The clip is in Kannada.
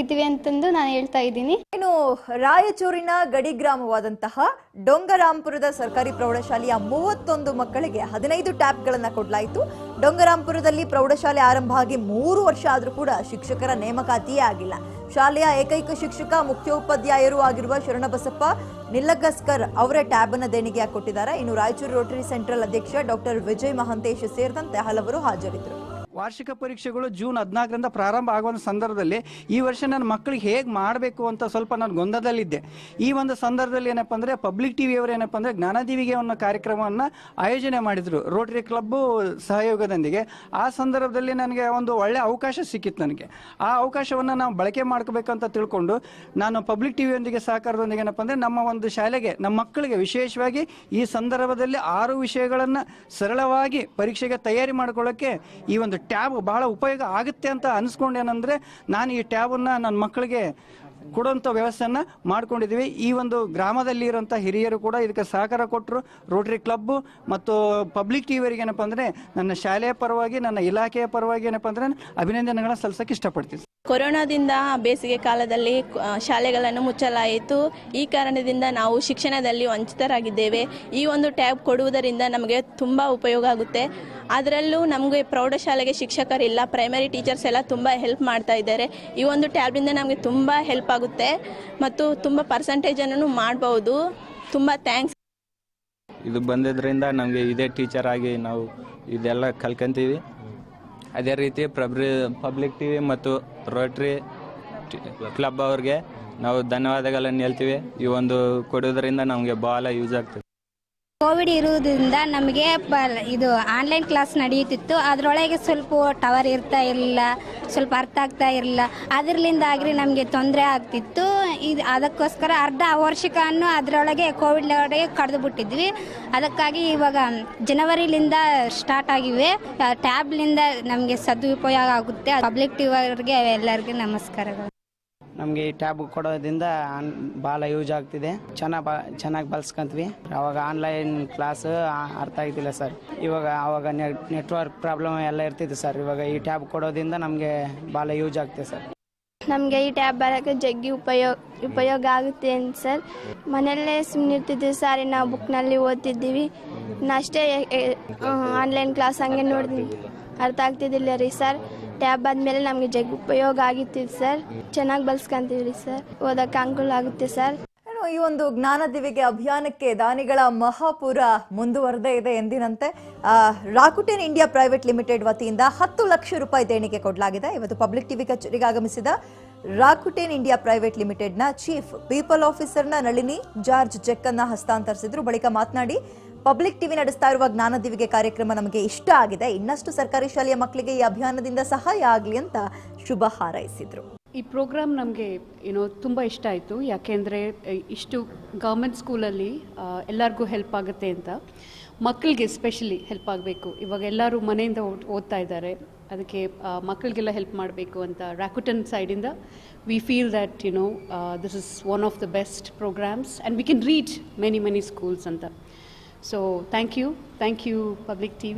ಇದ್ದೀವಿ ಅಂತಂದು ನಾನು ಹೇಳ್ತಾ ಇದ್ದೀನಿ. ಇನ್ನು ರಾಯಚೂರಿನ ಗಡಿ ಗ್ರಾಮವಾದಂತಹ ಡೊಂಗರಾಂಪುರದ ಸರ್ಕಾರಿ ಪ್ರೌಢಶಾಲೆಯ 31 ಮಕ್ಕಳಿಗೆ 15 ಟ್ಯಾಬ್ಗಳನ್ನು ಕೊಡಲಾಯಿತು. ಡೊಂಗರಾಂಪುರದಲ್ಲಿ ಪ್ರೌಢಶಾಲೆ ಆರಂಭ ಆಗಿ 3 ವರ್ಷ ಆದರೂ ಕೂಡ ಶಿಕ್ಷಕರ ನೇಮಕಾತಿಯೇ ಆಗಿಲ್ಲ. ಶಾಲೆಯ ಏಕೈಕ ಶಿಕ್ಷಕ ಮುಖ್ಯೋಪಾಧ್ಯಾಯರು ಆಗಿರುವ ಶರಣಬಸಪ್ಪ ನಿಲ್ಲಗಸ್ಕರ್ ಅವರ ಟ್ಯಾಬ್ ಅನ್ನು ದೇಣಿಗೆಯಾಗಿ ಕೊಟ್ಟಿದ್ದಾರೆ. ಇನ್ನು ರಾಯಚೂರು ರೋಟರಿ ಸೆಂಟ್ರಲ್ ಅಧ್ಯಕ್ಷ ಡಾಕ್ಟರ್ ವಿಜಯ್ ಮಹಾಂತೇಶ್ ಸೇರಿದಂತೆ ಹಲವರು ಹಾಜರಿದ್ದರು. ವಾರ್ಷಿಕ ಪರೀಕ್ಷೆಗಳು ಜೂನ್ 14ರಿಂದ ಪ್ರಾರಂಭ ಆಗುವ ಸಂದರ್ಭದಲ್ಲಿ ಈ ವರ್ಷ ನನ್ನ ಮಕ್ಕಳಿಗೆ ಹೇಗೆ ಮಾಡಬೇಕು ಅಂತ ಸ್ವಲ್ಪ ನಾನು ಗೊಂದಲದಲ್ಲಿದ್ದೆ. ಈ ಒಂದು ಸಂದರ್ಭದಲ್ಲಿ ಏನಪ್ಪ ಅಂದರೆ ಪಬ್ಲಿಕ್ ಟಿವಿಯವರು ಏನಪ್ಪ ಅಂದರೆ ಜ್ಞಾನದೀವಿಗೆ ಅನ್ನೋ ಕಾರ್ಯಕ್ರಮವನ್ನು ಆಯೋಜನೆ ಮಾಡಿದರು ರೋಟರಿ ಕ್ಲಬ್ಬು ಸಹಯೋಗದೊಂದಿಗೆ. ಆ ಸಂದರ್ಭದಲ್ಲಿ ನನಗೆ ಒಂದು ಒಳ್ಳೆಯ ಅವಕಾಶ ಸಿಕ್ಕಿತ್ತು. ನನಗೆ ಆ ಅವಕಾಶವನ್ನು ನಾವು ಬಳಕೆ ಮಾಡ್ಕೋಬೇಕಂತ ತಿಳ್ಕೊಂಡು ನಾನು ಪಬ್ಲಿಕ್ ಟಿವಿಯೊಂದಿಗೆ ಸಹಕಾರದೊಂದಿಗೆ ಏನಪ್ಪ ಅಂದರೆ ನಮ್ಮ ಒಂದು ಶಾಲೆಗೆ ನಮ್ಮ ಮಕ್ಕಳಿಗೆ ವಿಶೇಷವಾಗಿ ಈ ಸಂದರ್ಭದಲ್ಲಿ 6 ವಿಷಯಗಳನ್ನು ಸರಳವಾಗಿ ಪರೀಕ್ಷೆಗೆ ತಯಾರಿ ಮಾಡ್ಕೊಳ್ಳೋಕ್ಕೆ ಈ ಒಂದು ಟ್ಯಾಬ್ ಬಹಳ ಉಪಯೋಗ ಆಗುತ್ತೆ ಅಂತ ಅನಿಸ್ಕೊಂಡೇನೆಂದರೆ ನಾನು ಈ ಟ್ಯಾಬನ್ನು ನನ್ನ ಮಕ್ಕಳಿಗೆ ಕೊಡುವಂಥ ವ್ಯವಸ್ಥೆಯನ್ನು ಮಾಡ್ಕೊಂಡಿದ್ದೀವಿ. ಈ ಒಂದು ಗ್ರಾಮದಲ್ಲಿ ಇರುವಂಥ ಹಿರಿಯರು ಕೂಡ ಇದಕ್ಕೆ ಸಹಕಾರ ಕೊಟ್ಟರು. ರೋಟರಿ ಕ್ಲಬ್ಬು ಮತ್ತು ಪಬ್ಲಿಕ್ ಟಿವಿಯವರಿಗೆ ಏನಪ್ಪ ಅಂದರೆ ನನ್ನ ಶಾಲೆಯ ಪರವಾಗಿ ನನ್ನ ಇಲಾಖೆಯ ಪರವಾಗಿ ಏನಪ್ಪ ಅಂದರೆ ಅಭಿನಂದನೆಗಳನ್ನು ಸಲ್ಲಿಸೋಕ್ಕೆ ಇಷ್ಟಪಡ್ತೀನಿ. ಕೊರೋನಾದಿಂದ ಬೇಸಿಗೆ ಕಾಲದಲ್ಲಿ ಶಾಲೆಗಳನ್ನು ಮುಚ್ಚಲಾಯಿತು. ಈ ಕಾರಣದಿಂದ ನಾವು ಶಿಕ್ಷಣದಲ್ಲಿ ವಂಚಿತರಾಗಿದ್ದೇವೆ. ಈ ಒಂದು ಟ್ಯಾಬ್ ಕೊಡುವುದರಿಂದ ನಮಗೆ ತುಂಬ ಉಪಯೋಗ ಆಗುತ್ತೆ. ಅದರಲ್ಲೂ ನಮಗೆ ಪ್ರೌಢಶಾಲೆಗೆ ಶಿಕ್ಷಕರಿಲ್ಲ, ಪ್ರೈಮರಿ ಟೀಚರ್ಸ್ ಎಲ್ಲ ತುಂಬ ಹೆಲ್ಪ್ ಮಾಡ್ತಾ ಇದ್ದಾರೆ. ಈ ಒಂದು ಟ್ಯಾಬ್ನಿಂದ ನಮಗೆ ತುಂಬ ಹೆಲ್ಪ್ ಆಗುತ್ತೆ ಮತ್ತು ತುಂಬ ಪರ್ಸೆಂಟೇಜನ್ನು ಮಾಡ್ಬೋದು. ತುಂಬ ಥ್ಯಾಂಕ್ಸ್. ಇದು ಬಂದಿದ್ದರಿಂದ ನಮಗೆ ಇದೇ ಟೀಚರ್ ಆಗಿ ನಾವು ಇದೆಲ್ಲ ಕಲ್ಕೊಂತೀವಿ. ಅದೇ ರೀತಿ ಪಬ್ಲಿಕ್ ಟಿವಿ ಮತ್ತು ರೋಟರಿ ಕ್ಲಬ್ ಅವ್ರಿಗೆ ನಾವು ಧನ್ಯವಾದಗಳನ್ನು ಹೇಳ್ತೀವಿ. ಈ ಒಂದು ಕೊಡೋದ್ರಿಂದ ನಮಗೆ ಭಾಳ ಯೂಸ್ ಆಗ್ತದೆ. ಕೋವಿಡ್ ಇರುವುದರಿಂದ ನಮಗೆ ಇದು ಆನ್ಲೈನ್ ಕ್ಲಾಸ್ ನಡೆಯುತ್ತಿತ್ತು. ಅದರೊಳಗೆ ಸ್ವಲ್ಪ ಟವರ್ ಇರ್ತಾ ಇರಲಿಲ್ಲ, ಸ್ವಲ್ಪ ಅರ್ಥ ಆಗ್ತಾ ಇರಲಿಲ್ಲ. ಅದರಲ್ಲಿಂದಾಗಿ ನಮಗೆ ತೊಂದರೆ ಆಗ್ತಿತ್ತು. ಇದು ಅದಕ್ಕೋಸ್ಕರ ಅರ್ಧ ವರ್ಷಕ್ಕನ್ನು ಅದರೊಳಗೆ ಕೋವಿಡ್ ಒಳಗೆ ಕಳೆದು ಬಿಟ್ಟಿದ್ವಿ. ಅದಕ್ಕಾಗಿ ಇವಾಗ ಜನವರಿಲಿಂದ ಸ್ಟಾರ್ಟ್ ಆಗಿವೆ. ಟ್ಯಾಬ್ಲಿಂದ ನಮಗೆ ಸದುಪಯೋಗ ಆಗುತ್ತೆ. ಪಬ್ಲಿಕ್ ಟಿವಿ ಅವರಿಗೆ ಎಲ್ಲರಿಗೂ ನಮಸ್ಕಾರಗಳು. ನಮಗೆ ಈ ಟ್ಯಾಬ್ ಕೊಡೋದ್ರಿಂದ ಭಾಳ ಯೂಸ್ ಆಗ್ತಿದೆ. ಚೆನ್ನಾಗಿ ಬಳಸ್ಕೊಂತೀವಿ. ಅವಾಗ ಆನ್ಲೈನ್ ಕ್ಲಾಸ್ ಅರ್ಥ ಆಗ್ತಿಲ್ಲ ಸರ್. ಅವಾಗ ನೆಟ್ವರ್ಕ್ ಪ್ರಾಬ್ಲಮ್ ಎಲ್ಲ ಇರ್ತಿತ್ತು ಸರ್. ಇವಾಗ ಈ ಟ್ಯಾಬ್ ಕೊಡೋದ್ರಿಂದ ನಮಗೆ ಭಾಳ ಯೂಸ್ ಆಗ್ತಿದೆ ಸರ್. ನಮಗೆ ಈ ಟ್ಯಾಬ್ ಬರೋಕ್ಕೆ ಜಗ್ಗಿ ಉಪಯೋಗ ಆಗುತ್ತೆ ಅಂತ ಸರ್. ಮನೆಯಲ್ಲೇ ಸುಮ್ಮನೆ ಇರ್ತಿದ್ವಿ ಸರ್, ನಾವು ಬುಕ್ನಲ್ಲಿ ಓದ್ತಿದ್ದೀವಿ. ಅಷ್ಟೇ ಆನ್ಲೈನ್ ಕ್ಲಾಸ್ ಹಂಗೆ ನೋಡ್ತೀವಿ, ಅರ್ಥ ಆಗ್ತಿದ್ದಿಲ್ಲ ರೀ ಸರ್. ಟ್ಯಾಬ್ ಆದಮೇಲೆ ನಮಗೆ ಜಗ್ಗಿ ಉಪಯೋಗ ಆಗಿತ್ತು ಸರ್. ಚೆನ್ನಾಗಿ ಬಳಸ್ಕೊಂತೀವಿ ರೀ ಸರ್, ಓದೋಕ್ಕೆ ಅನುಕೂಲ ಆಗುತ್ತೆ ಸರ್. ಈ ಒಂದು ಜ್ಞಾನದೀವಿಗೆ ಅಭಿಯಾನಕ್ಕೆ ದಾನಿಗಳ ಮಹಾಪೂರ ಮುಂದುವರೆದೇ ಇದೆ ಎಂದಿನಂತೆ. ರಾಕುಟೆನ್ ಇಂಡಿಯಾ ಪ್ರೈವೇಟ್ ಲಿಮಿಟೆಡ್ ವತಿಯಿಂದ 10 ಲಕ್ಷ ರೂಪಾಯಿ ದೇಣಿಗೆ ಕೊಡಲಾಗಿದೆ. ಇವತ್ತು ಪಬ್ಲಿಕ್ ಟಿವಿ ಕಚೇರಿಗೆ ಆಗಮಿಸಿದ ರಾಕುಟೆನ್ ಇಂಡಿಯಾ ಪ್ರೈವೇಟ್ ಲಿಮಿಟೆಡ್ನ ಚೀಫ್ ಪೀಪಲ್ ಆಫೀಸರ್ನ ನಳಿನಿ ಜಾರ್ಜ್ ಚೆಕ್ ಅನ್ನ ಹಸ್ತಾಂತರಿಸಿದ್ರು. ಬಳಿಕ ಮಾತನಾಡಿ, ಪಬ್ಲಿಕ್ ಟಿವಿ ನಡೆಸ್ತಾ ಇರುವ ಜ್ಞಾನದೀವಿಗೆ ಕಾರ್ಯಕ್ರಮ ನಮಗೆ ಇಷ್ಟ ಆಗಿದೆ. ಇನ್ನಷ್ಟು ಸರ್ಕಾರಿ ಶಾಲೆಯ ಮಕ್ಕಳಿಗೆ ಈ ಅಭಿಯಾನದಿಂದ ಸಹಾಯ ಆಗಲಿ ಅಂತ ಶುಭ ಹಾರೈಸಿದ್ರು. ಈ ಪ್ರೋಗ್ರಾಮ್ ನಮಗೆ ತುಂಬ ಇಷ್ಟ ಆಯಿತು. ಯಾಕೆಂದರೆ ಇಷ್ಟು ಗೌರ್ಮೆಂಟ್ ಸ್ಕೂಲಲ್ಲಿ ಎಲ್ಲರಿಗೂ ಹೆಲ್ಪ್ ಆಗುತ್ತೆ ಅಂತ, ಮಕ್ಕಳಿಗೆ ಎಸ್ಪೆಷಲಿ ಹೆಲ್ಪ್ ಆಗಬೇಕು. ಇವಾಗ ಎಲ್ಲರೂ ಮನೆಯಿಂದ ಓದ್ತಾ ಇದ್ದಾರೆ, ಅದಕ್ಕೆ ಮಕ್ಕಳಿಗೆಲ್ಲ ಹೆಲ್ಪ್ ಮಾಡಬೇಕು ಅಂತ ರಾಕುಟೆನ್ ಸೈಡಿಂದ we feel that this is one of the best programs and we can reach many schools ಅಂತ. So thank you Public TV.